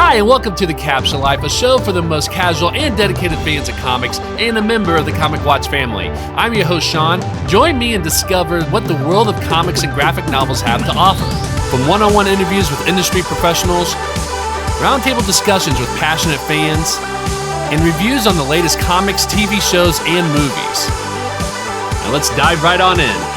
Hi, and welcome to The Capsule Life, a show for the most casual and dedicated fans of comics and a member of the Comic Watch family. I'm your host, Sean. Join me and discover what the world of comics and graphic novels have to offer. From one-on-one interviews with industry professionals, roundtable discussions with passionate fans, and reviews on the latest comics, TV shows, and movies. Now let's dive right on in.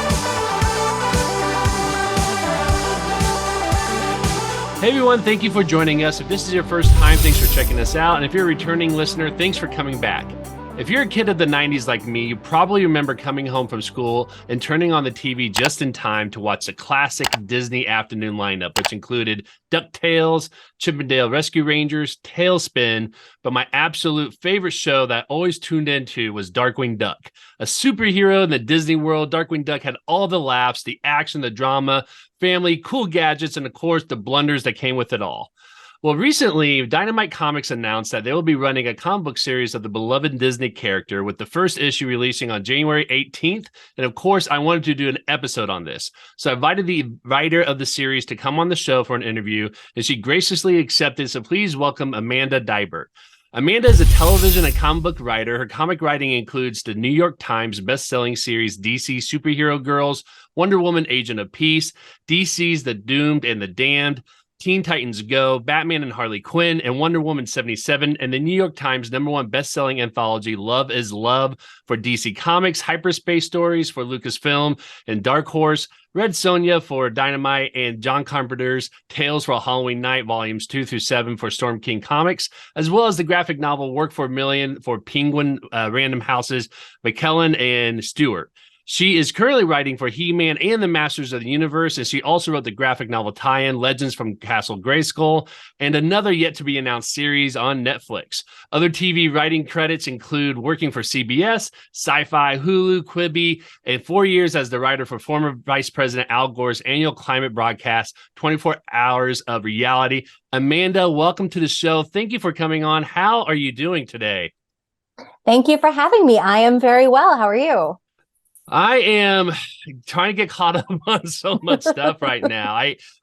Hey everyone, thank you for joining us. If this is your first time, thanks for checking us out. And if you're a returning listener, thanks for coming back. If you're a kid of the 90s like me, you probably remember coming home from school and turning on the TV just in time to watch the classic Disney afternoon lineup, which included DuckTales, Chip 'n Dale Rescue Rangers, Tailspin, but my absolute favorite show that I always tuned into was Darkwing Duck. A superhero in the Disney world, Darkwing Duck had all the laughs, the action, the drama, family, cool gadgets, and of course, the blunders that came with it all. Well, recently, Dynamite Comics announced that they will be running a comic book series of the beloved Disney character, with the first issue releasing on January 18th. And of course, I wanted to do an episode on this. So I invited the writer of the series to come on the show for an interview, and she graciously accepted. So please welcome Amanda Deibert. Amanda is a television and comic book writer. Her comic writing includes the New York Times best-selling series DC Superhero Girls, Wonder Woman Agent of Peace, DC's The Doomed and the Damned, Teen Titans Go, Batman and Harley Quinn, and Wonder Woman 77, and the New York Times #1 best-selling anthology Love is Love for DC Comics, HyperSpace Stories for Lucasfilm and Dark Horse, Red Sonja for Dynamite, and John Carpenter's Tales for HalloweeNight Volumes 2 through 7 for Storm King Comics, as well as the graphic novel Work for a Million for Penguin Random House's McClelland and Stewart. She is currently writing for He-Man and the Masters of the Universe, and she also wrote the graphic novel tie-in Legends From Castle Grayskull, and another yet-to-be-announced series on Netflix. Other TV writing credits include working for CBS, SyFy, Hulu, Quibi, and 4 years as the writer for former Vice President Al Gore's annual climate broadcast, 24 Hours of Reality. Amanda, welcome to the show. Thank you for coming on. How are you doing today? Thank you for having me. I am very well. How are you? I am trying to get caught up on so much stuff right now.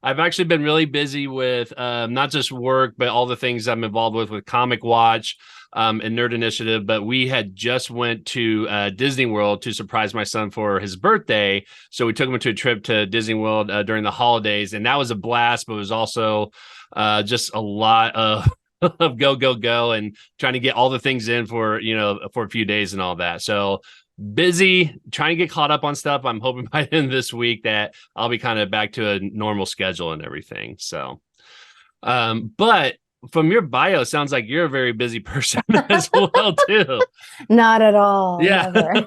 I've actually been really busy with not just work, but all the things I'm involved with Comic Watch and Nerd Initiative. But we had just went to Disney World to surprise my son for his birthday. So we took him to a trip to Disney World during the holidays. And that was a blast, but it was also just a lot of go, and trying to get all the things in for a few days and all that. So busy trying to get caught up on stuff. I'm hoping by the end of this week that I'll be kind of back to a normal schedule and everything. So, but from your bio, it sounds like you're a very busy person as well, too. Not at all. Yeah.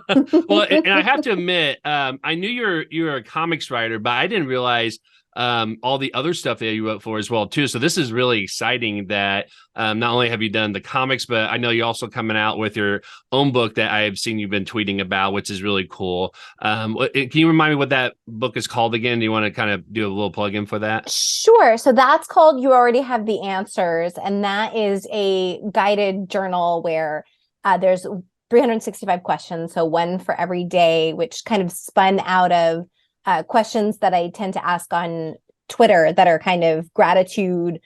Well, and I have to admit, I knew you're a comics writer, but I didn't realize all the other stuff that you wrote for as well, too. So this is really exciting that not only have you done the comics, but I know you're also coming out with your own book that I've seen you've been tweeting about, which is really cool. Can you remind me what that book is called again? Do you want to kind of do a little plug-in for that? Sure. So that's called You Already Have the Answers. And that is a guided journal where there's 365 questions. So one for every day, which kind of spun out of questions that I tend to ask on Twitter that are kind of gratitude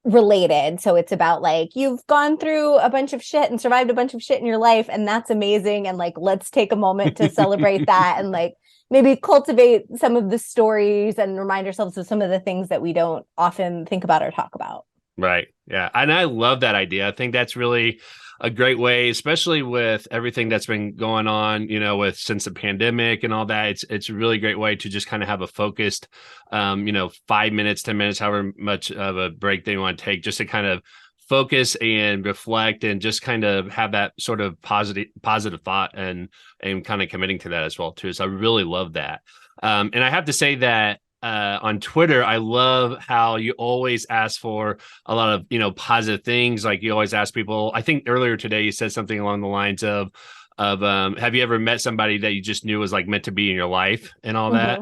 related. So it's about like, you've gone through a bunch of shit and survived a bunch of shit in your life, and that's amazing. And like, let's take a moment to celebrate that and like maybe cultivate some of the stories and remind ourselves of some of the things that we don't often think about or talk about. Right. Yeah. And I love that idea. I think that's really a great way, especially with everything that's been going on, since the pandemic and all that. It's a really great way to just kind of have a focused, 5 minutes, 10 minutes, however much of a break they want to take, just to kind of focus and reflect and just kind of have that sort of positive thought and kind of committing to that as well, too. So I really love that. And I have to say that on Twitter, I love how you always ask for a lot of, positive things. Like you always ask people, I think earlier today, you said something along the lines of have you ever met somebody that you just knew was like meant to be in your life and all that?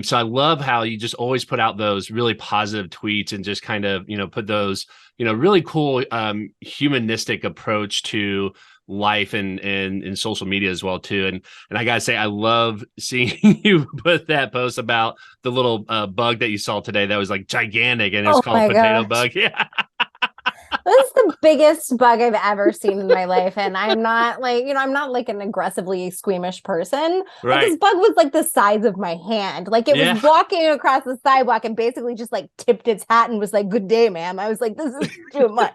So I love how you just always put out those really positive tweets and just kind of, put those, really cool humanistic approach to life and social media as well too. And I gotta say, I love seeing you put that post about the little bug that you saw today that was like gigantic and it's called potato bug. Yeah. This is the biggest bug I've ever seen in my life. And I'm not like, I'm not like an aggressively squeamish person. But this Right. bug was like the size of my hand. Like it was walking across the sidewalk and basically just like tipped its hat and was like, good day, ma'am. I was like, this is too much.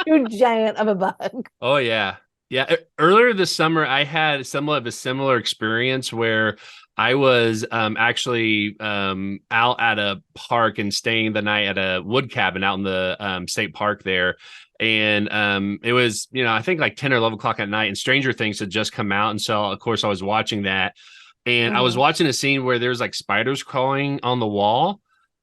Too giant of a bug. Oh, yeah. Yeah. Earlier this summer, I had somewhat of a similar experience where I was actually out at a park and staying the night at a wood cabin out in the state park there. And it was, I think like 10 or 11 o'clock at night, and Stranger Things had just come out. And so, of course, I was watching that. And I was watching a scene where there's like spiders crawling on the wall.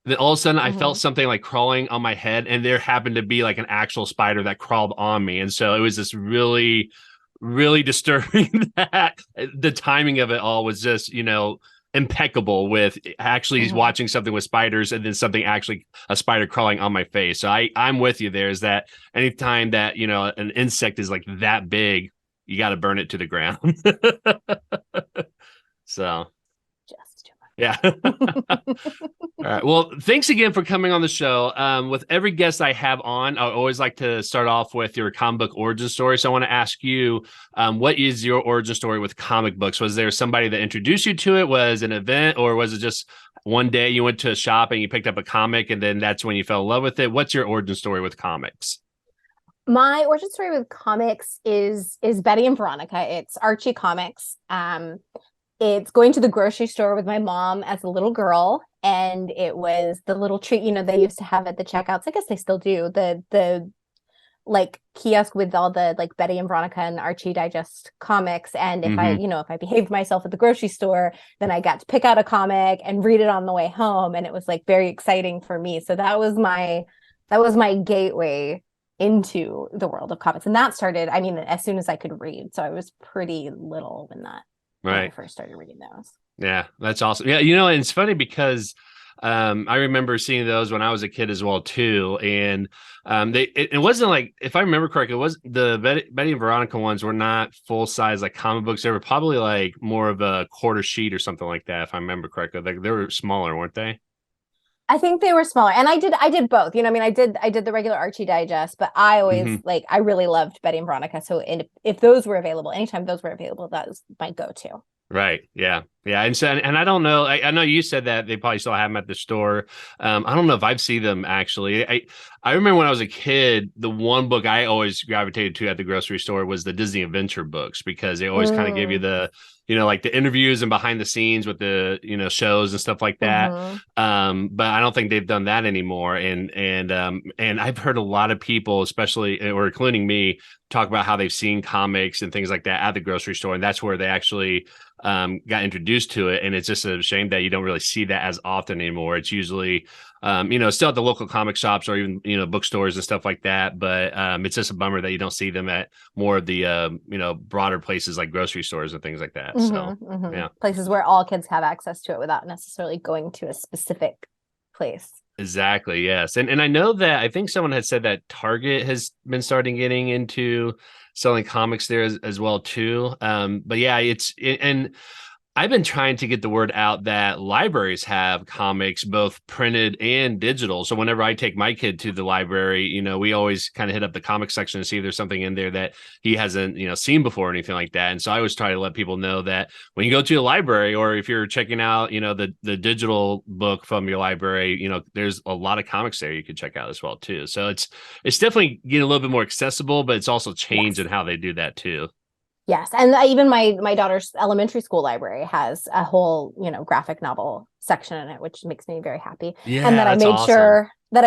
Then all of a sudden I felt something like crawling on my head, and there happened to be like an actual spider that crawled on me. And so it was this really, really disturbing that the timing of it all was just, impeccable with actually watching something with spiders and then something actually a spider crawling on my face. So I'm with you there, is that anytime that, an insect is like that big, you got to burn it to the ground. So. Yeah. All right. Well, thanks again for coming on the show. With every guest I have on, I always like to start off with your comic book origin story. So I want to ask you, what is your origin story with comic books? Was there somebody that introduced you to it? Was it an event, or was it just one day you went to a shop and you picked up a comic and then that's when you fell in love with it? What's your origin story with comics? My origin story with comics is Betty and Veronica. It's Archie Comics. It's going to the grocery store with my mom as a little girl, and it was the little treat, they used to have at the checkouts. I guess they still do, the like kiosk with all the like Betty and Veronica and Archie Digest comics. And if I behaved myself at the grocery store, then I got to pick out a comic and read it on the way home, and it was like very exciting for me. So that was my gateway into the world of comics, and that started, as soon as I could read. So I was pretty little when I first started reading those. Yeah, that's awesome. Yeah, and it's funny because I remember seeing those when I was a kid as well too. And it wasn't like, if I remember correctly, it was the Betty and Veronica ones were not full size like comic books. They were probably like more of a quarter sheet or something like that, if I remember correctly. Like they were smaller, weren't they? I think they were smaller, and I did both. I did the regular Archie Digest, but I always I really loved Betty and Veronica. So if those were available, anytime those were available, that was my go-to. Right. Yeah. Yeah. And so, and I don't know, I know you said that they probably still have them at the store. I don't know if I've seen them actually. I remember when I was a kid, the one book I always gravitated to at the grocery store was the Disney Adventure books, because they always kind of give you the, like the interviews and behind the scenes with the, shows and stuff like that. But I don't think they've done that anymore. And I've heard a lot of people, especially, or including me, talk about how they've seen comics and things like that at the grocery store. And that's where they actually got introduced to it. And it's just a shame that you don't really see that as often anymore. It's usually, still at the local comic shops or even, bookstores and stuff like that. But it's just a bummer that you don't see them at more of the, broader places like grocery stores and things like that. So, yeah. Places where all kids have access to it without necessarily going to a specific place. Exactly. Yes. And I know that I think someone had said that Target has been starting getting into selling comics there as well too. But yeah, and I've been trying to get the word out that libraries have comics, both printed and digital. So whenever I take my kid to the library, we always kind of hit up the comic section and see if there's something in there that he hasn't, seen before or anything like that. And so I always try to let people know that when you go to a library, or if you're checking out, the digital book from your library, there's a lot of comics there you can check out as well too. So it's definitely getting a little bit more accessible, but it's also changed in how they do that too. Yes, and even my daughter's elementary school library has a whole, graphic novel section in it, which makes me very happy. Yeah, and that I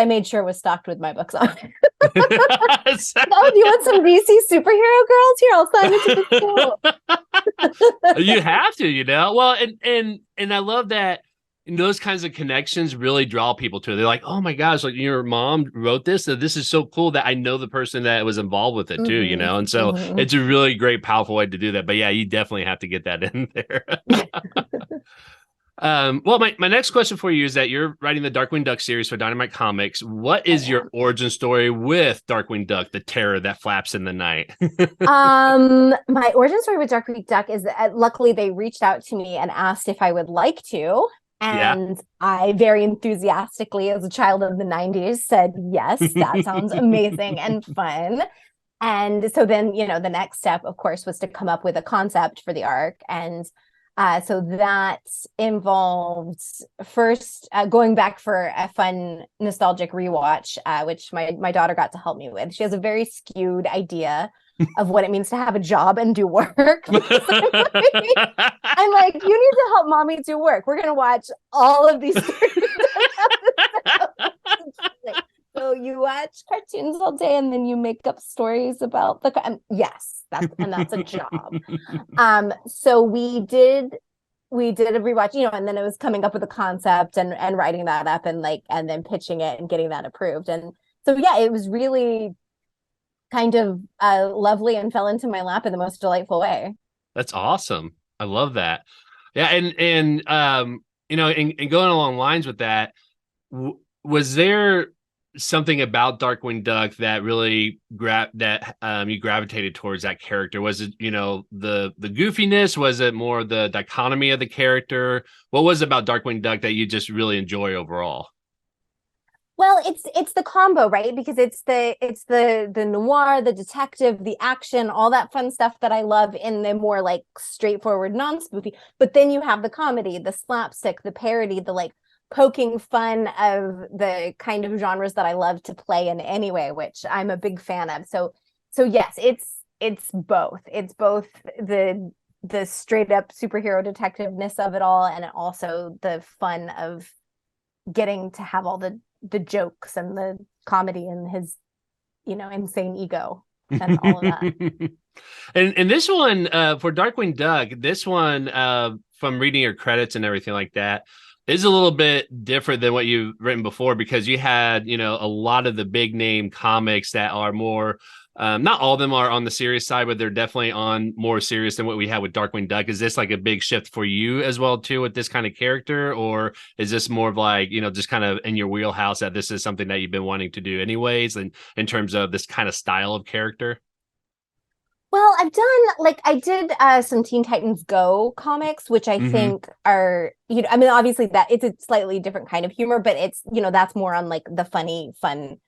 made sure was stocked with my books on it. Oh, do you want some DC superhero girls? Here, I'll sign it to the school. You have to, Well, and I love that. And those kinds of connections really draw people to it. They're like, oh my gosh, like your mom wrote this. So this is so cool that I know the person that was involved with it too, And so it's a really great, powerful way to do that. But yeah, you definitely have to get that in there. Well, my next question for you is that you're writing the Darkwing Duck series for Dynamite Comics. What is your origin story with Darkwing Duck, the terror that flaps in the night? My origin story with Darkwing Duck is that luckily they reached out to me and asked if I would like to Yeah. And I very enthusiastically, as a child of the 90s, said, yes, that sounds amazing and fun. And so then, the next step, of course, was to come up with a concept for the arc. And so that involved first going back for a fun nostalgic rewatch, which my daughter got to help me with. She has a very skewed idea of what it means to have a job and do work. So I'm like, you need to help mommy do work. We're gonna watch all of these. So you watch cartoons all day and then you make up stories about yes, that's a job. So we did a rewatch, and then it was coming up with a concept and writing that up and then pitching it and getting that approved. And so yeah, it was really kind of lovely and fell into my lap in the most delightful way. That's awesome. I love that. Yeah, and and going along lines with that, was there something about Darkwing Duck that really you gravitated towards that character? Was it, the goofiness? Was it more the dichotomy of the character? What was it about Darkwing Duck that you just really enjoy overall? Well, it's the combo, right? Because it's the noir, the detective, the action, all that fun stuff that I love in the more like straightforward non-spoofy. But then you have the comedy, the slapstick, the parody, the like poking fun of the kind of genres that I love to play in anyway, which I'm a big fan of. So yes, it's both. It's both the straight up superhero detectiveness of it all, and also the fun of getting to have all the jokes and the comedy and his insane ego and all of that. and this one for Darkwing Duck, this one from reading your credits and everything like that, is a little bit different than what you've written before, because you had a lot of the big name comics that are more not all of them are on the serious side, but they're definitely on more serious than what we had with Darkwing Duck. Is this like a big shift for you as well too with this kind of character, or is this more of like just kind of in your wheelhouse that this is something that you've been wanting to do anyways, and in terms of this kind of style of character? Well, I did some Teen Titans Go comics, which I think are, obviously that it's a slightly different kind of humor, but it's, that's more on like the funny, fun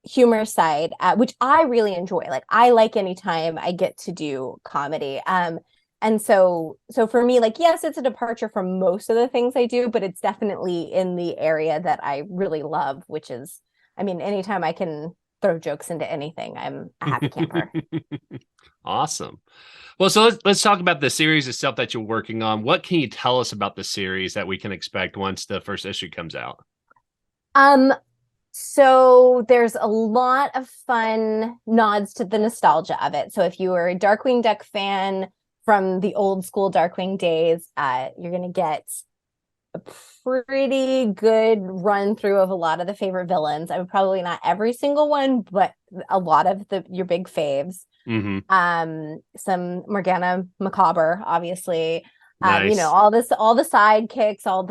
humor side, which I really enjoy. Like I like anytime I get to do comedy. And so for me, like, yes, it's a departure from most of the things I do, but it's definitely in the area that I really love, which is, anytime I can throw jokes into anything, I'm a happy camper. Awesome. Well, so let's talk about the series itself that you're working on. What can you tell us about the series that we can expect once the first issue comes out? So there's a lot of fun nods to the nostalgia of it. So if you were a Darkwing Duck fan from the old school Darkwing days, you're going to get a pretty good run through of a lot of the favorite villains. Probably not every single one, but a lot of your big faves. Some Morgana Macabre, obviously. Nice. All the sidekicks, all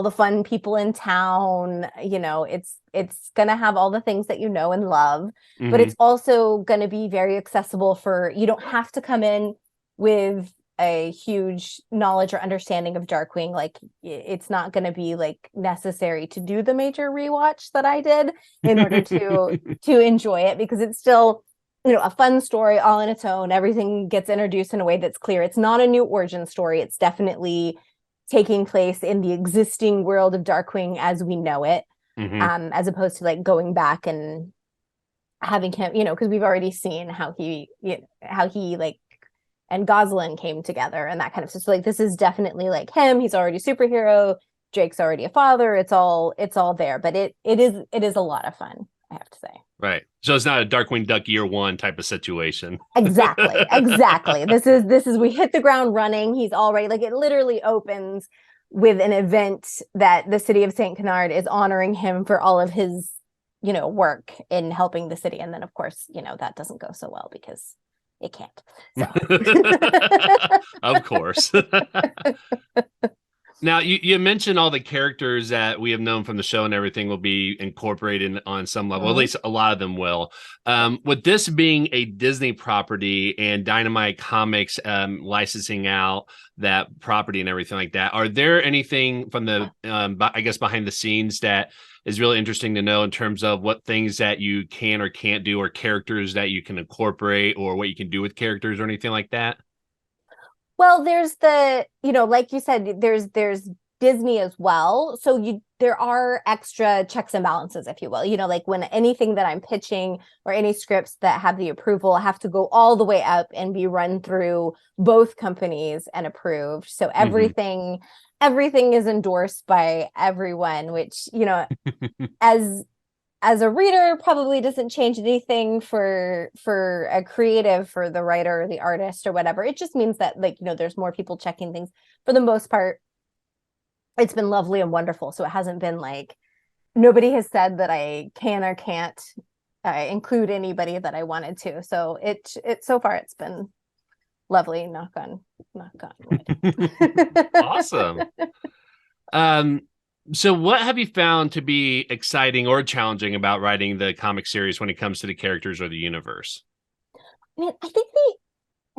the fun people in town. It's gonna have all the things that you know and love, but it's also gonna be very accessible you don't have to come in with a huge knowledge or understanding of Darkwing. Like it's not gonna be like necessary to do the major rewatch that I did in order to enjoy it, because it's still a fun story all on its own. Everything gets introduced in a way that's clear. It's not a new origin story. It's definitely taking place in the existing world of Darkwing as we know it, as opposed to like going back and having him, because we've already seen how he like and Gosalyn came together and that kind of stuff. So like this is definitely like him. He's already a superhero. Drake's already a father. It's all there, but it is a lot of fun, I have to say. Right. So it's not a Darkwing Duck year one type of situation. Exactly. This is we hit the ground running. He's already, like, it literally opens with an event that the city of St. Canard is honoring him for all of his, work in helping the city. And then of course, that doesn't go so well because it can't. So. Of course. Now, you mentioned all the characters that we have known from the show and everything will be incorporated on some level. At least a lot of them will. With this being a Disney property and Dynamite Comics licensing out that property and everything like that, are there anything from the, I guess, behind the scenes that is really interesting to know in terms of what things that you can or can't do, or characters that you can incorporate, or what you can do with characters or anything like that? Well, there's the, like you said, there's Disney as well. So there are extra checks and balances, if you will. Like when anything that I'm pitching or any scripts that have the approval have to go all the way up and be run through both companies and approved. So everything is endorsed by everyone, which, as a reader probably doesn't change anything for a creative, for the writer or the artist or whatever. It just means that, like, there's more people checking things. For the most part, it's been lovely and wonderful. So it hasn't been like, nobody has said that I can or can't include anybody that I wanted to. So so far it's been lovely. Knock on wood. Awesome. So what have you found to be exciting or challenging about writing the comic series when it comes to the characters or the universe? I mean, I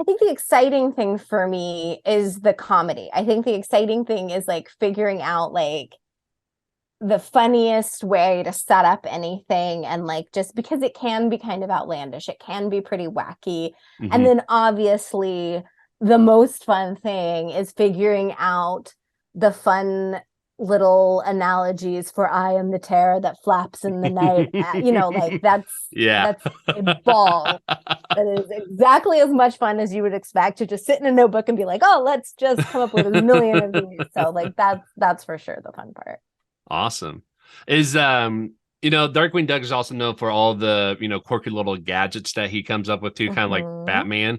think the exciting thing for me is the comedy. I think the exciting thing is like figuring out like the funniest way to set up anything, and like, just because it can be kind of outlandish, it can be pretty wacky. And then obviously the most fun thing is figuring out the fun little analogies for I am the terror that flaps in the night. Like that's a ball that is exactly as much fun as you would expect to just sit in a notebook and be like, oh, let's just come up with a million of these. So like that's for sure the fun part. Awesome. Is Darkwing Duck is also known for all the quirky little gadgets that he comes up with too, kind of like Batman.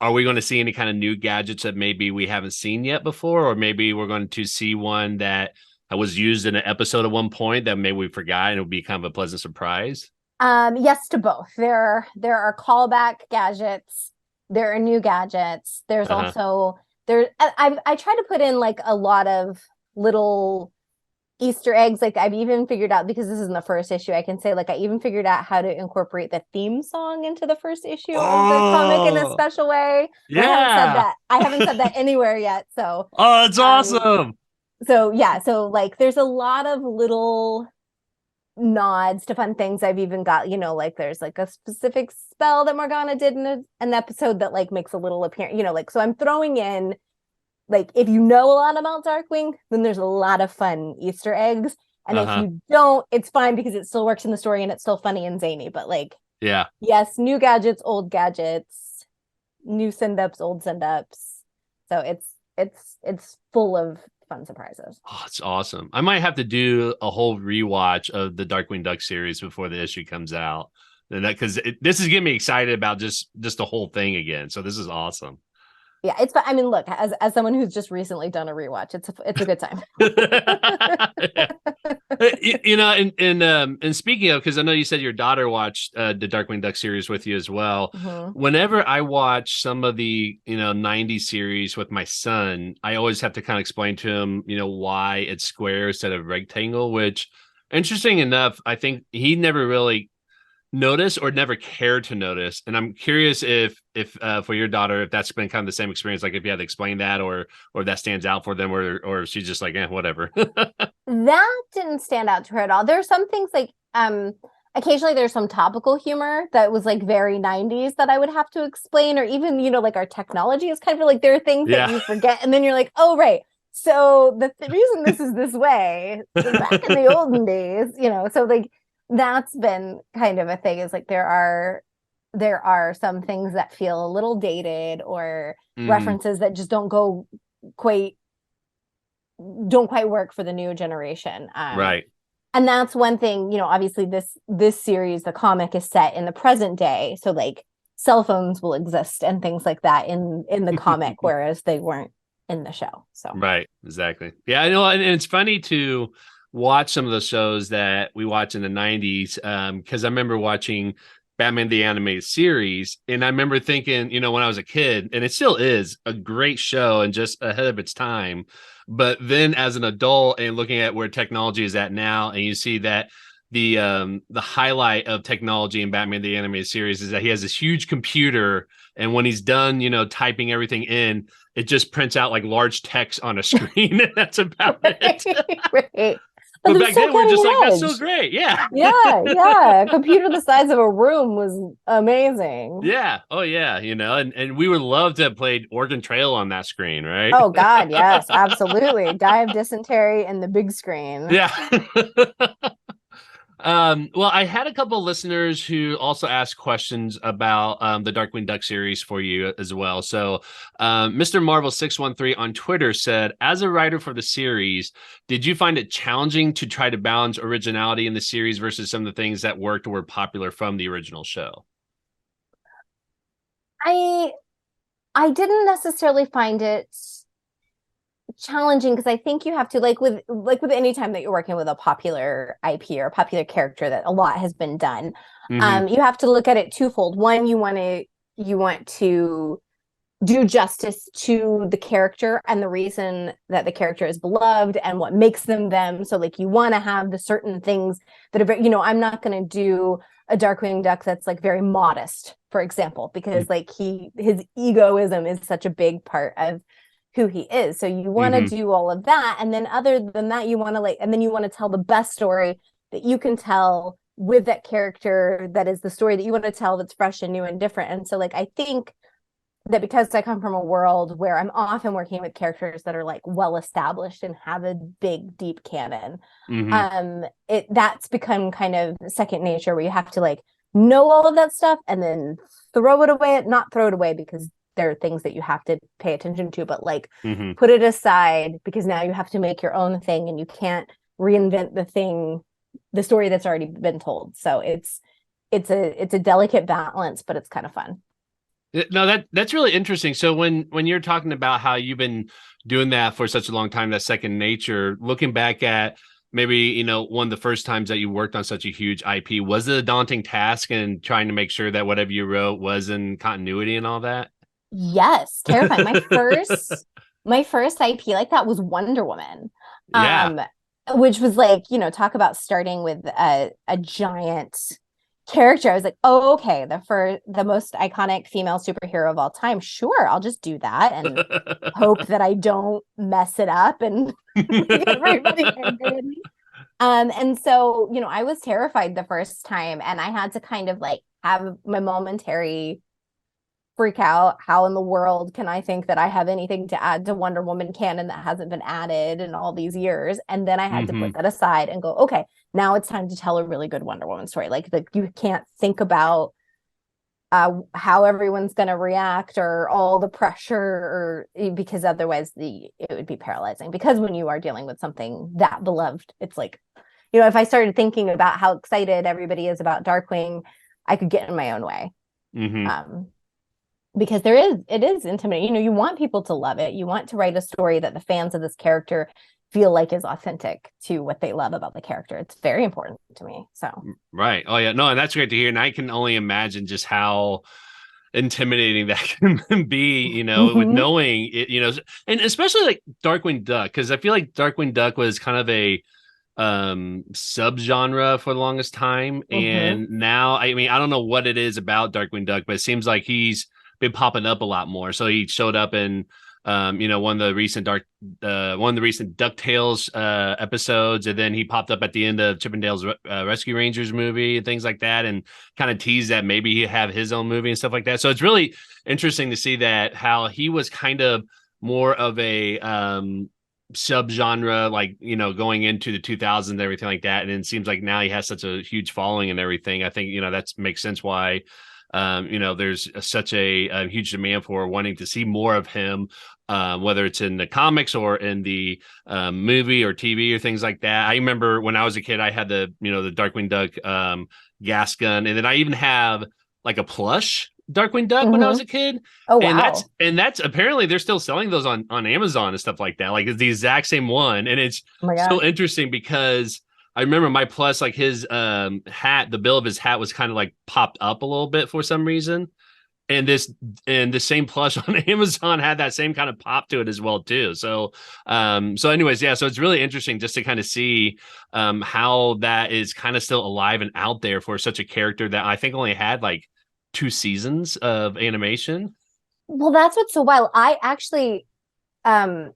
Are we going to see any kind of new gadgets that maybe we haven't seen yet before, or maybe we're going to see one that was used in an episode at one point that maybe we forgot and it'll be kind of a pleasant surprise? Yes to both. There are callback gadgets. There are new gadgets. There's also I try to put in like a lot of little Easter eggs. Like I've even figured out, because this isn't the first issue, I can say like I even figured out how to incorporate the theme song into the first issue of the comic in a special way. Yeah. I haven't said that anywhere yet. So it's awesome. So yeah, so like there's a lot of little nods to fun things. I've even got, like there's like a specific spell that Morgana did in an episode that like makes a little appearance, like, so I'm throwing in, like, if you know a lot about Darkwing, then there's a lot of fun Easter eggs. And if you don't, it's fine, because it still works in the story and it's still funny and zany. But like, yes, new gadgets, old gadgets, new send-ups, old send-ups. So it's full of fun surprises. Oh, it's awesome. I might have to do a whole rewatch of the Darkwing Duck series before the issue comes out. And that, because this is getting me excited about just the whole thing again. So this is awesome. Yeah, it's fun. I mean, look, as someone who's just recently done a rewatch, it's a good time. And speaking of, because I know you said your daughter watched the Darkwing Duck series with you as well. Whenever I watch some of the 90s series with my son, I always have to kind of explain to him why it's square instead of rectangle. Which, interesting enough, I think he never really notice or never cared to notice. And I'm curious if for your daughter, if that's been kind of the same experience, like if you had to explain that, or that stands out for them, or she's just like, whatever. That didn't stand out to her at all. There are some things like occasionally there's some topical humor that was like very 90s that I would have to explain, or even like our technology is kind of like, there are things that you forget, and then you're like, oh right, so the reason this is this way is back in the olden days, so like that's been kind of a thing, is like there are some things that feel a little dated, or references that just don't quite work for the new generation. Right. And that's one thing, obviously this series, the comic, is set in the present day. So like cell phones will exist and things like that in the comic, whereas they weren't in the show. So right. Exactly. Yeah, I know. And it's funny to watch some of the shows that we watch in the 90s, because I remember watching Batman the Animated Series. And I remember thinking, you know, when I was a kid, and it still is a great show and just ahead of its time. But then as an adult and looking at where technology is at now, and you see that the highlight of technology in Batman the Animated Series is that he has this huge computer, and when he's done, you know, typing everything in, it just prints out like large text on a screen. And that's about it. Right. But back then we're just like, that's so great. Yeah. Yeah. A computer the size of a room was amazing. Yeah. Oh yeah. You know, and we would love to have played Oregon Trail on that screen, right? Oh God, yes, absolutely. Die of dysentery in the big screen. Yeah. Well, I had a couple of listeners who also asked questions about the Darkwing Duck series for you as well. So Mr. Marvel 613 on Twitter said, as a writer for the series, did you find it challenging to try to balance originality in the series versus some of the things that worked or were popular from the original show? I didn't necessarily find it challenging, because I think you have to, like with any time that you're working with a popular IP or a popular character that a lot has been done, you have to look at it twofold. One, you want to do justice to the character and the reason that the character is beloved and what makes them them. So like you want to have the certain things that are very, you know, I'm not going to do a Darkwing Duck that's like very modest, for example, because like his egoism is such a big part of who he is. So you want to do all of that. And then other than that, you want to and then you want to tell the best story that you can tell with that character. That is the story that you want to tell, that's fresh and new and different. And so like, I think that because I come from a world where I'm often working with characters that are like well established and have a big, deep canon, that's become kind of second nature, where you have to like know all of that stuff and then not throw it away because there are things that you have to pay attention to, but like put it aside because now you have to make your own thing and you can't reinvent the story that's already been told. So it's a delicate balance, but it's kind of fun. No, that's really interesting. So when you're talking about how you've been doing that for such a long time, that second nature, looking back at maybe, you know, one of the first times that you worked on such a huge IP, was it a daunting task and trying to make sure that whatever you wrote was in continuity and all that? Yes, terrifying. My first IP like that was Wonder Woman. Which was like, you know, talk about starting with a giant character. I was like, oh, okay, the most iconic female superhero of all time. Sure, I'll just do that and hope that I don't mess it up and everybody angry at me. And so, you know, I was terrified the first time, and I had to kind of like have my momentary freak out. How in the world can I think that I have anything to add to Wonder Woman canon that hasn't been added in all these years? And then I had to put that aside and go, okay, now it's time to tell a really good Wonder Woman story. Like you can't think about how everyone's going to react or all the pressure, because otherwise it would be paralyzing. Because when you are dealing with something that beloved, it's like, you know, if I started thinking about how excited everybody is about Darkwing, I could get in my own way. Because it is intimidating. You know, you want people to love it. You want to write a story that the fans of this character feel like is authentic to what they love about the character. It's very important to me. So right. Oh yeah. No, and that's great to hear. And I can only imagine just how intimidating that can be, you know, with knowing it, you know, and especially like Darkwing Duck, because I feel like Darkwing Duck was kind of a subgenre for the longest time. And now, I mean, I don't know what it is about Darkwing Duck, but it seems like he's been popping up a lot more. So he showed up in you know, one of the recent DuckTales episodes, and then he popped up at the end of Chippendale's Rescue Rangers movie and things like that, and kind of teased that maybe he'd have his own movie and stuff like that. So it's really interesting to see that how he was kind of more of a subgenre, like, you know, going into the 2000s and everything like that. And it seems like now he has such a huge following and everything. I think, you know, that makes sense why you know, there's such a huge demand for wanting to see more of him, whether it's in the comics or in the movie or TV or things like that. I remember when I was a kid, I had the Darkwing Duck gas gun, and then I even have like a plush Darkwing Duck when I was a kid. Oh, wow. And that's apparently they're still selling those on Amazon and stuff like that. Like it's the exact same one. And it's so interesting because I remember my plus, like his hat, the bill of his hat was kind of like popped up a little bit for some reason. And the same plush on Amazon had that same kind of pop to it as well too. So anyways, yeah, so it's really interesting just to kind of see how that is kind of still alive and out there for such a character that I think only had like 2 seasons of animation. Well, that's what's so wild. I actually, I've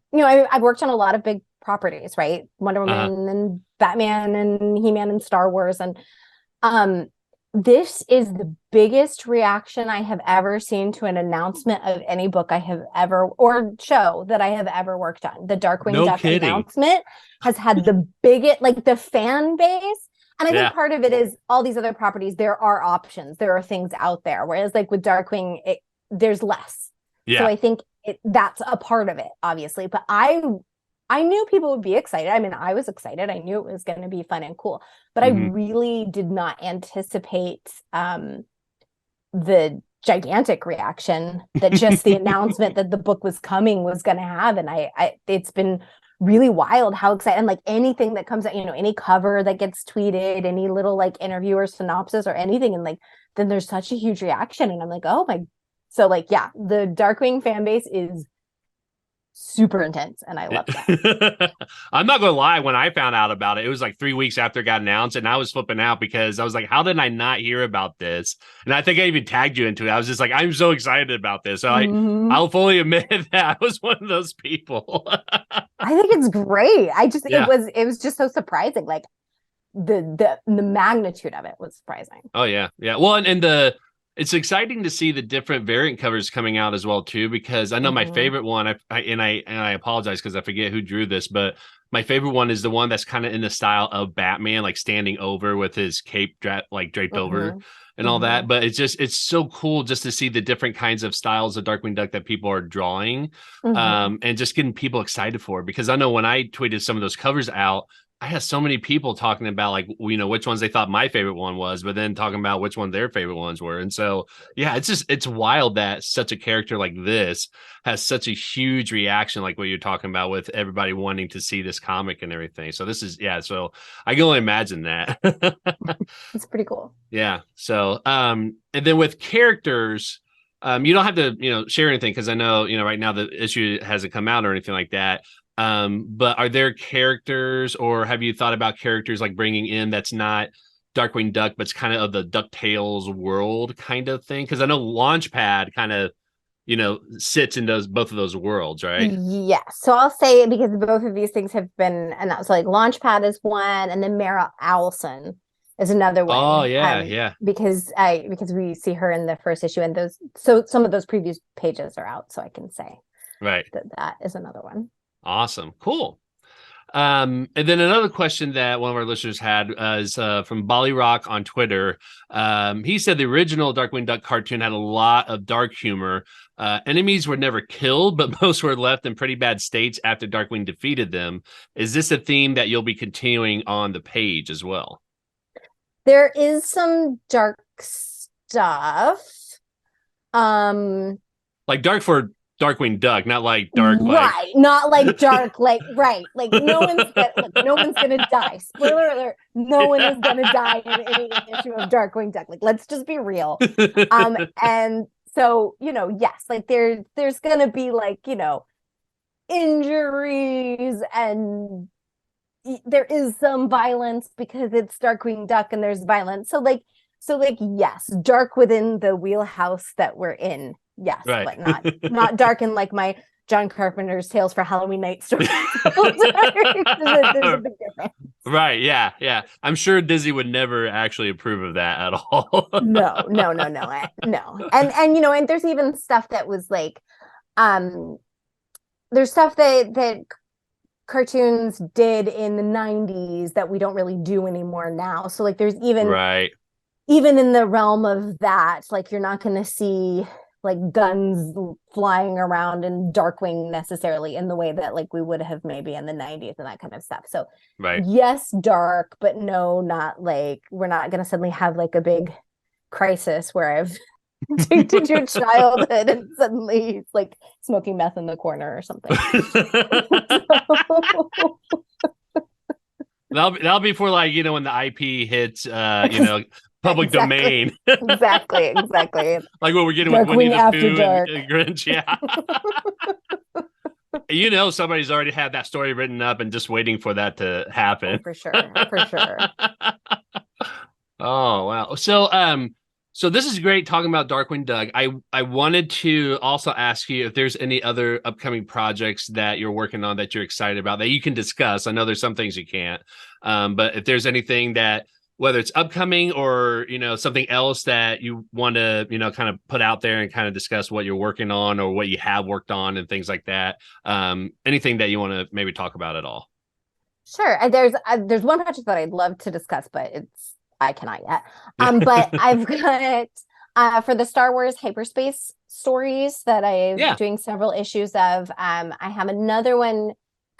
worked on a lot of big properties, right? Wonder Woman and Batman and He-Man and Star Wars. And this is the biggest reaction I have ever seen to an announcement of any book I have ever, or show that I have ever worked on. The Darkwing Duck announcement has had the biggest, like the fan base. And I think part of it is all these other properties, there are options. There are things out there. Whereas like with Darkwing, there's less. Yeah. So I think that's a part of it, obviously. But I knew people would be excited. I mean, I was excited. I knew it was going to be fun and cool, but I really did not anticipate the gigantic reaction that just the announcement that the book was coming was going to have. And it's been really wild how excited, and like anything that comes out, any cover that gets tweeted, any little like interview or synopsis or anything. And like, then there's such a huge reaction. And I'm like, oh my, so like, yeah, the Darkwing fan base is super intense, and I love that. I'm not gonna lie, when I found out about it, it was like 3 weeks after it got announced, and I was flipping out because I was like, how did I not hear about this? And I think I even tagged you into it. I was just like, I'm so excited about this. So I'll fully admit that I was one of those people. I think it's great. It was just so surprising. Like the magnitude of it was surprising. Oh yeah. Well, and it's exciting to see the different variant covers coming out as well too, because I know my favorite one, I apologize because I forget who drew this, but my favorite one is the one that's kind of in the style of Batman, like standing over with his cape draped over and all that. But it's so cool just to see the different kinds of styles of Darkwing Duck that people are drawing, and just getting people excited for it. Because I know when I tweeted some of those covers out, I had so many people talking about like, which ones they thought my favorite one was, but then talking about which one their favorite ones were. And so, yeah, it's wild that such a character like this has such a huge reaction, like what you're talking about with everybody wanting to see this comic and everything. So this is, so I can only imagine that. It's pretty cool. Yeah. So, and then with characters, you don't have to, share anything, because I know, right now the issue hasn't come out or anything like that. But are there characters, or have you thought about characters like bringing in that's not Darkwing Duck, but it's kind of the DuckTales world kind of thing? Because I know Launchpad kind of, sits in both of those worlds, right? Yes. So I'll say, because both of these things have been announced, so like Launchpad is one, and then Mara Owlson is another one. Oh yeah. Because we see her in the first issue, and some of those previous pages are out, so I can say that is another one. Awesome. Cool. And then another question that one of our listeners had is from Bolly Rock on Twitter. He said the original Darkwing Duck cartoon had a lot of dark humor. Enemies were never killed, but most were left in pretty bad states after Darkwing defeated them. Is this a theme that you'll be continuing on the page as well? There is some dark stuff. Like dark for Darkwing Duck, not like dark, right? Not like dark, like right. Like no one's gonna die. Spoiler alert: no one is gonna die in any issue of Darkwing Duck. Like, let's just be real. And so yes, like there's gonna be like injuries, and there is some violence because it's Darkwing Duck and there's violence. So yes, dark within the wheelhouse that we're in. Yes, right. But not dark in like my John Carpenter's Tales for HalloweeNight stories. There's a big difference. Right, yeah. I'm sure Disney would never actually approve of that at all. No. And there's even stuff that was like, there's stuff that cartoons did in the 90s that we don't really do anymore now. So like there's even in the realm of that, like you're not going to see like guns flying around in Darkwing necessarily in the way that like we would have maybe in the 90s and that kind of stuff. So yes, dark, but no, not like, we're not going to suddenly have like a big crisis where I've taken your childhood and suddenly it's like smoking meth in the corner or something. That'll be for like, when the IP hits, public Exactly. domain. Exactly. Like what we're getting with Winnie Darkwing the After Pooh Dark. and Grinch. Yeah. Somebody's already had that story written up and just waiting for that to happen. For sure. Oh, wow. So this is great talking about Darkwing Duck. I wanted to also ask you if there's any other upcoming projects that you're working on that you're excited about that you can discuss. I know there's some things you can't, but if there's anything that, whether it's upcoming or, something else that you want to, kind of put out there and kind of discuss what you're working on or what you have worked on and things like that. Anything that you want to maybe talk about at all? Sure. There's one project that I'd love to discuss, but I cannot yet. But I've got for the Star Wars HyperSpace Stories that I'm doing several issues of. I have another one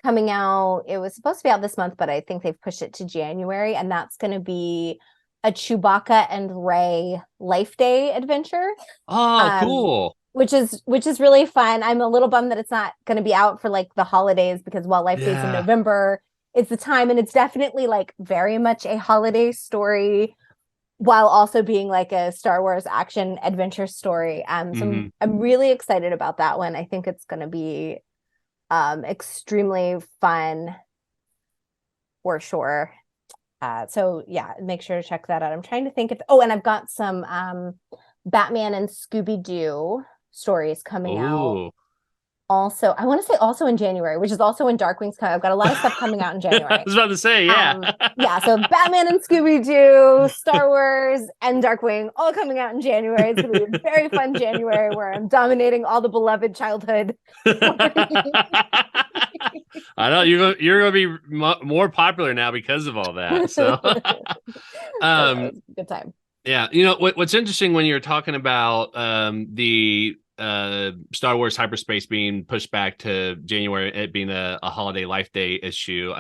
coming out. It was supposed to be out this month, but I think they've pushed it to January, and that's going to be a Chewbacca and Rey Life Day adventure. Oh, cool. Which is really fun. I'm a little bummed that it's not going to be out for like the holidays, because while Life Day's in November, it's the time, and it's definitely like very much a holiday story while also being like a Star Wars action adventure story. So I'm really excited about that one. I think it's going to be extremely fun for sure. So yeah, make sure to check that out. I'm trying to think and I've got some Batman and Scooby-Doo stories coming out. Also, I want to say also in January, which is also when Darkwing's coming. I've got a lot of stuff coming out in January. I was about to say, yeah. So Batman and Scooby-Doo, Star Wars, and Darkwing all coming out in January. It's going to be a very fun January where I'm dominating all the beloved childhood. I know you're going to be more popular now because of all that. So, good time. Yeah, what's interesting when you're talking about the Star Wars Hyperspace being pushed back to January, it being a holiday Life Day issue.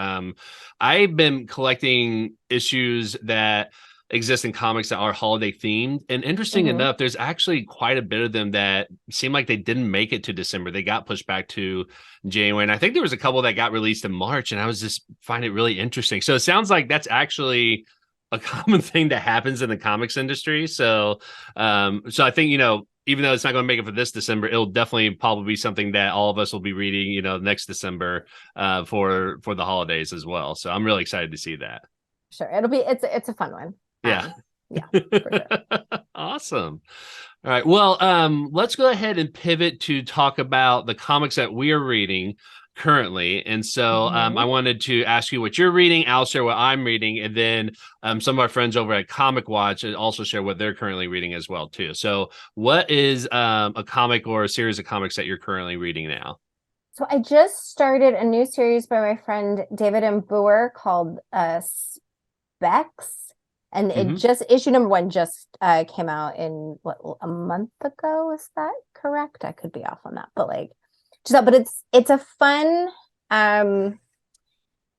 I've been collecting issues that exist in comics that are holiday themed, and interesting enough, there's actually quite a bit of them that seem like they didn't make it to December. They got pushed back to January, and I think there was a couple that got released in March, and I was just find it really interesting. So it sounds like that's actually a common thing that happens in the comics industry. So I think, even though it's not going to make it for this December, it'll definitely probably be something that all of us will be reading, next December for the holidays as well. So I'm really excited to see that. Sure. It's a fun one. Yeah. Yeah, for sure. Awesome. All right. Well, let's go ahead and pivot to talk about the comics that we are reading currently. And so I wanted to ask you what you're reading. I'll share what I'm reading, and then some of our friends over at Comic Watch also share what they're currently reading as well too. So what is a comic or a series of comics that you're currently reading now? So I just started a new series by my friend David M. Boer called Specs, and it just issue number 1 just came out in a month ago. Is that correct? I could be off on that, but it's a fun,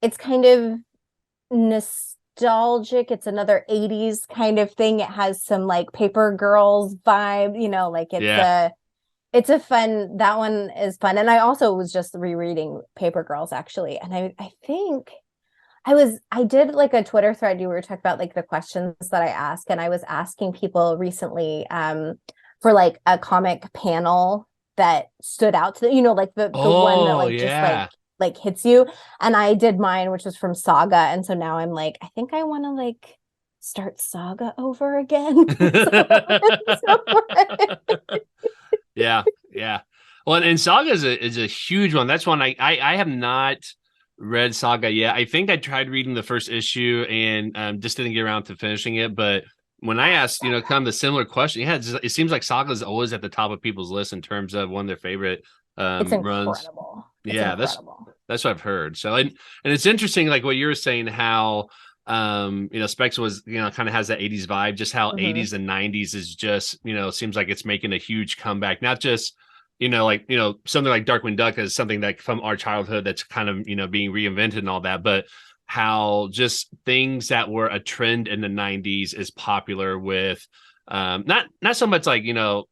it's kind of nostalgic. It's another 80s kind of thing. It has some like Paper Girls vibe, it's a fun, that one is fun. And I also was just rereading Paper Girls actually. And I think I did like a Twitter thread. You were talking about like the questions that I ask, and I was asking people recently for like a comic panel that stood out to them, like the one that just like hits you. And I did mine, which was from Saga. And so now I'm like, I think I want to like start Saga over again. Yeah. Well, and Saga is a huge one. That's one I have not read Saga yet. I think I tried reading the first issue and just didn't get around to finishing it. But when I asked, kind of the similar question, it seems like Saga is always at the top of people's list in terms of one of their favorite it's runs. Incredible. That's what I've heard. So and it's interesting, like what you were saying, how Specs was, kind of has that 80s vibe, just how 80s and 90s is just, seems like it's making a huge comeback. Not just something like Darkwing Duck is something that from our childhood that's kind of, being reinvented and all that, but how just things that were a trend in the 90s is popular with Not so much like,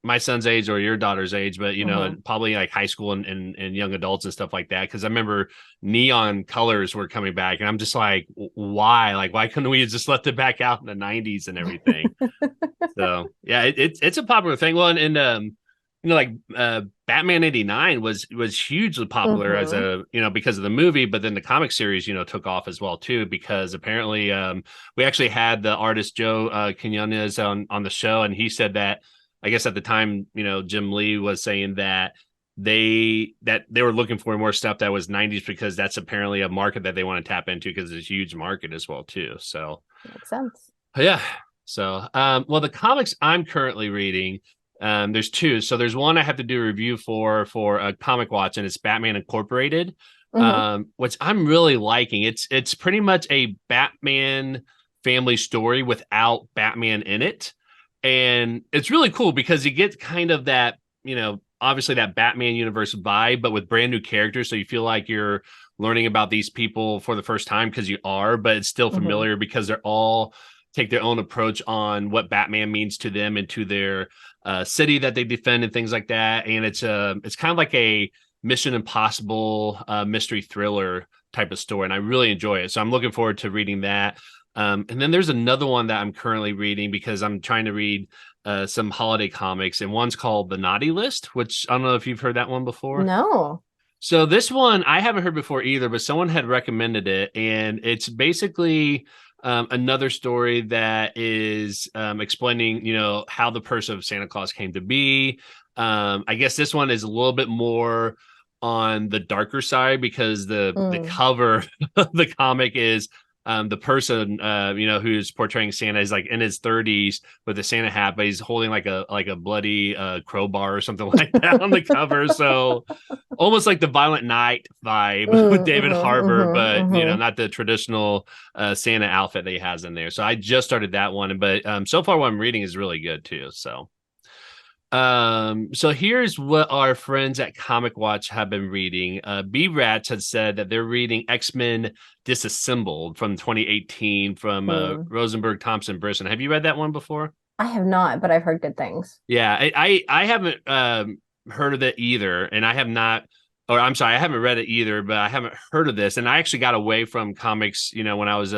my son's age or your daughter's age, but Mm-hmm. probably like high school and young adults and stuff like that. Because I remember neon colors were coming back, and I'm just like, why? Like, why couldn't we just let it back out in the '90s and everything? So yeah, it's a popular thing. Well, and like Batman '89 was hugely popular as Mm-hmm. a because of the movie, but then the comic series took off as well too, because apparently we actually had the artist Joe Quinones on the show, and he said that I guess at the time Jim Lee was saying that they were looking for more stuff that was '90s, because that's apparently a market that they want to tap into, because it's a huge market as well too. So Makes sense. yeah. So, well, the comics I'm currently reading, there's two. So there's one I have to do a review for a Comic Watch, and it's Batman Incorporated, Mm-hmm. which I'm really liking. It's pretty much a Batman family story without Batman in it, and it's really cool because you get kind of that, obviously that Batman universe vibe, but with brand new characters. So you feel like you're learning about these people for the first time, because you are, but it's still Mm-hmm. familiar because they're all take their own approach on what Batman means to them and to their city that they defend and things like that. And it's kind of like a Mission Impossible mystery thriller type of story, and I really enjoy it. So I'm looking forward to reading that. And then there's another one that I'm currently reading because I'm trying to read some holiday comics, and one's called The Naughty List, which I don't know if you've heard that one before. No. So this one I haven't heard before either, but someone had recommended it, and it's basically another story that is explaining, how the person of Santa Claus came to be. I guess this one is a little bit more on the darker side, because the Mm. cover of the comic is the person who's portraying Santa is like in his 30s with a Santa hat, but he's holding like a bloody crowbar or something like that on the cover. So almost like the Violent Night vibe with David Mm-hmm. Harbour, Mm-hmm. but Mm-hmm. not the traditional Santa outfit that he has in there. So I just started that one, but so far what I'm reading is really good too. So here's what our friends at Comic Watch have been reading. B Rats had said that they're reading X-Men Disassembled from 2018 from Mm. Rosenberg, Thompson, Brisson. Have you read that one before? I have not, but I've heard good things. Yeah, I haven't heard of it either, and I have not, or I'm sorry, I haven't read it either, but I haven't heard of this. And I actually got away from comics, when I was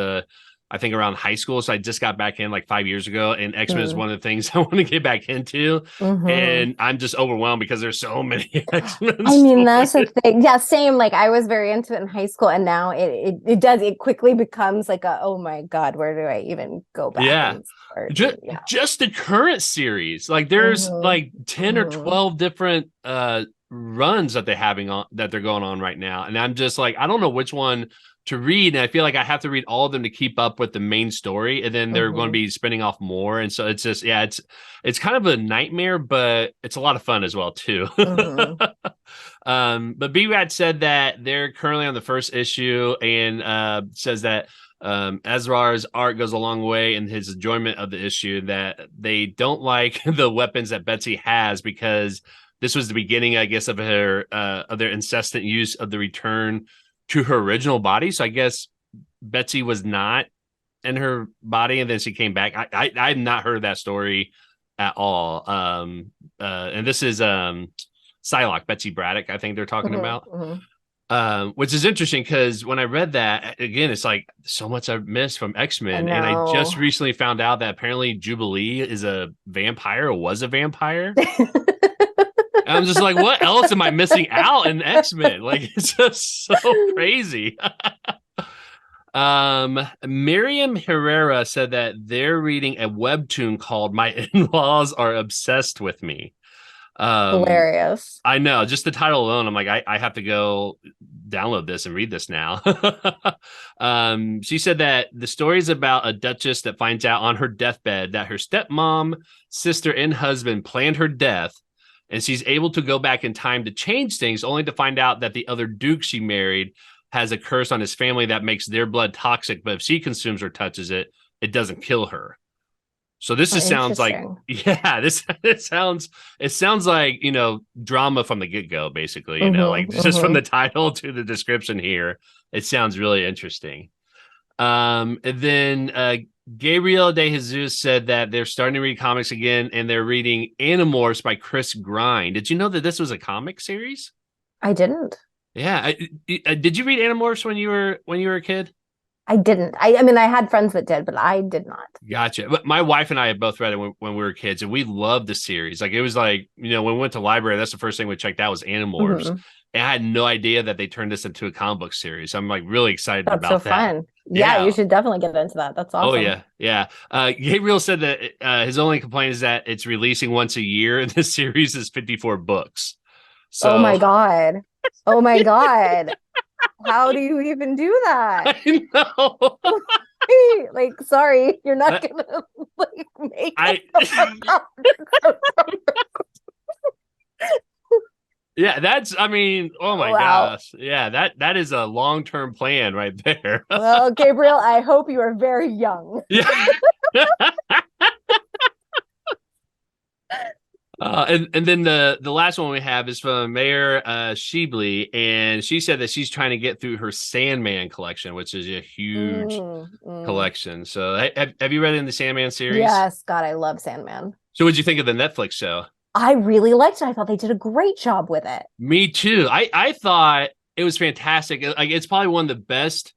I think around high school. So I just got back in like 5 years ago, and X-Men is Mm. one of the things I want to get back into. Mm-hmm. And I'm just overwhelmed because there's so many X-Men I mean, that's the stories. thing. Yeah, same. Like I was very into it in high school, and now it quickly becomes like oh my God, where do I even go back Yeah. and start? Just, Yeah. just the current series. Like there's Mm-hmm. like 10 or Mm-hmm. 12 different runs that they're going on right now. And I'm just like, I don't know which one to read. And I feel like I have to read all of them to keep up with the main story. And then they're going to Mm-hmm. be spinning off more. And so it's just, yeah, it's kind of a nightmare, but it's a lot of fun as well, too. Mm-hmm. But B-Rat said that they're currently on the first issue, and says that Ezra's art goes a long way in his enjoyment of the issue, that they don't like the weapons that Betsy has, because this was the beginning, I guess, of her of their incessant use of the return to her original body. So I guess Betsy was not in her body, and then she came back. I had not heard that story at all. And this is Psylocke, Betsy Braddock, I think they're talking about. Mm-hmm. Which is interesting because when I read that, again, it's like so much I've missed from I X-Men. And I just know. recently found out that apparently Jubilee is a vampire, or was a vampire. And I'm just like, what else am I missing out in X-Men? Like, it's just so crazy. Miriam Herrera said that they're reading a webtoon called My In-Laws Are Obsessed with Me. Hilarious. I know, just the title alone, I'm like, I have to go download this and read this now. She said that the story is about a duchess that finds out on her deathbed that her stepmom, sister, and husband planned her death, and she's able to go back in time to change things, only to find out that the other duke she married has a curse on his family that makes their blood toxic, but if she consumes or touches it, it doesn't kill her. So this Oh, just sounds like, interesting. yeah, it sounds like, drama from the get-go, basically, like Mm-hmm. just from Mm-hmm. the title to the description here, it sounds really interesting. And then Gabriel De Jesus said that they're starting to read comics again, and they're reading Animorphs by Chris Grind. Did you know that this was a comic series? I didn't. Yeah. Did you read Animorphs when you were a kid? I didn't. I mean, I had friends that did, but I did not. Gotcha. But my wife and I have both read it when we were kids, and we loved the series. Like, it was like, when we went to library, that's the first thing we checked out was Animorphs. Mm-hmm. And I had no idea that they turned this into a comic book series. So I'm like really excited about that. That's so fun. Yeah, you should definitely get into that. That's awesome. Oh, yeah. Yeah. Gabriel said that his only complaint is that it's releasing once a year, and this series is 54 books. So... Oh, my God. Oh, my God. How do you even do that? I know. Like, sorry, you're not gonna make Yeah, oh my gosh. Yeah, that is a long-term plan right there. Well, Gabriel, I hope you are very young. Yeah. And then the last one we have is from Mayor Sheebly, and she said that she's trying to get through her Sandman collection, which is a huge collection. So have you read in the Sandman series? Yes, God, I love Sandman. So what'd you think of the Netflix show? I really liked it. I thought they did a great job with it. Me too. I thought it was fantastic. Like, it's probably one of the best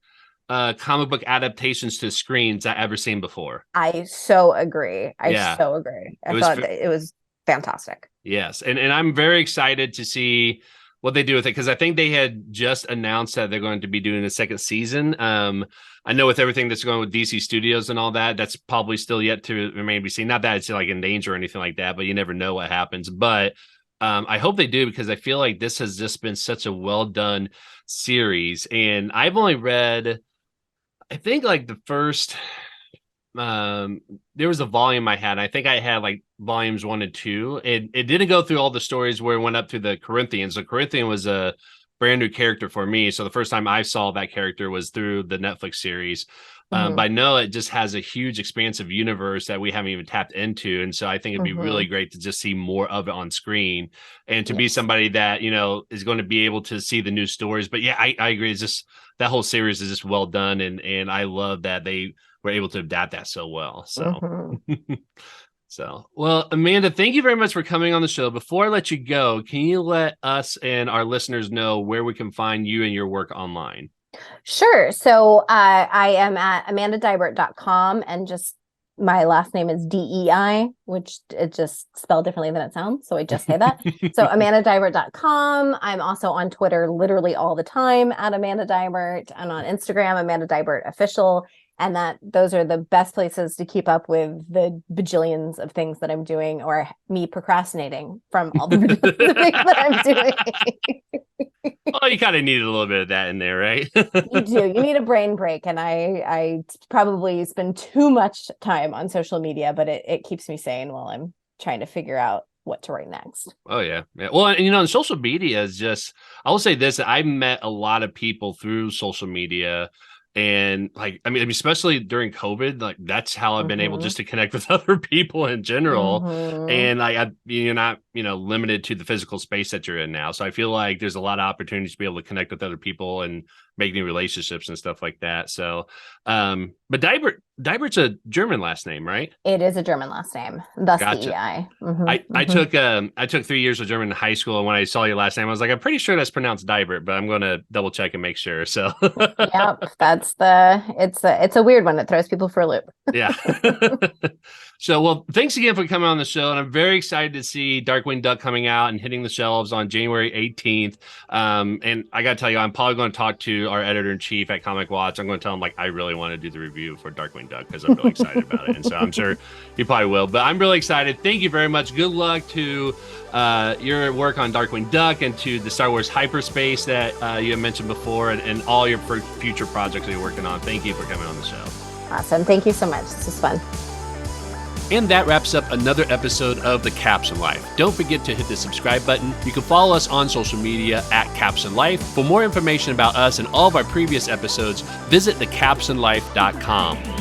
comic book adaptations to screens I've ever seen before. I so agree. I thought it was fantastic. Yes. And I'm very excited to see what they do with it, because I think they had just announced that they're going to be doing a second season. I know with everything that's going with DC Studios and all that, that's probably still yet to remain to be seen. Not that it's like in danger or anything like that, but you never know what happens. But I hope they do, because I feel like this has just been such a well done series. And I've only read, I think, like the first there was a volume I had. I think I had like volumes 1 and 2. It didn't go through all the stories where it went up to the Corinthians. The Corinthian was a brand new character for me. So the first time I saw that character was through the Netflix series. But I know it just has a huge expansive universe that we haven't even tapped into. And so I think it'd be really great to just see more of it on screen, and to be somebody that, is going to be able to see the new stories. But yeah, I agree. It's just, that whole series is just well done. And I love that they were able to adapt that so well. So, well, Amanda, thank you very much for coming on the show. Before I let you go, can you let us and our listeners know where we can find you and your work online? Sure. So I am at amandadeibert.com, and just my last name is DEI, which it just spelled differently than it sounds. So I just say that. So amandadeibert.com. I'm also on Twitter literally all the time at Amanda Deibert, and on Instagram, Amanda Deibert Official. And those are the best places to keep up with the bajillions of things that I'm doing, or me procrastinating from all the things that I'm doing. Well, you kind of need a little bit of that in there, right? You do. You need a brain break. And I probably spend too much time on social media, but it keeps me sane while I'm trying to figure out what to write next. Oh, yeah. Well, and social media is just, I will say this, I met a lot of people through social media. And especially during COVID, like that's how I've been able just to connect with other people in general. And you're not, limited to the physical space that you're in now. So I feel like there's a lot of opportunities to be able to connect with other people and make new relationships and stuff like that. So, but Deibert's a German last name, right? It is a German last name. Thus gotcha. the EI. I took 3 years of German in high school, and when I saw your last name, I was like, I'm pretty sure that's pronounced Deibert, but I'm going to double check and make sure. So, yep, it's a weird one. It throws people for a loop. Yeah. So, well, thanks again for coming on the show, and I'm very excited to see Darkwing Duck coming out and hitting the shelves on January 18th. And I got to tell you, I'm probably going to talk to our editor-in-chief at Comic Watch. I'm going to tell him, like, I really want to do the review for Darkwing Duck because I'm really excited about it. And so I'm sure he probably will. But I'm really excited. Thank you very much. Good luck to your work on Darkwing Duck and to the Star Wars Hyperspace that you had mentioned before, and all your future projects that you're working on. Thank you for coming on the show. Awesome. Thank you so much. This was fun. And that wraps up another episode of The Caption Life. Don't forget to hit the subscribe button. You can follow us on social media at Caption Life. For more information about us and all of our previous episodes, visit thecaptionlife.com.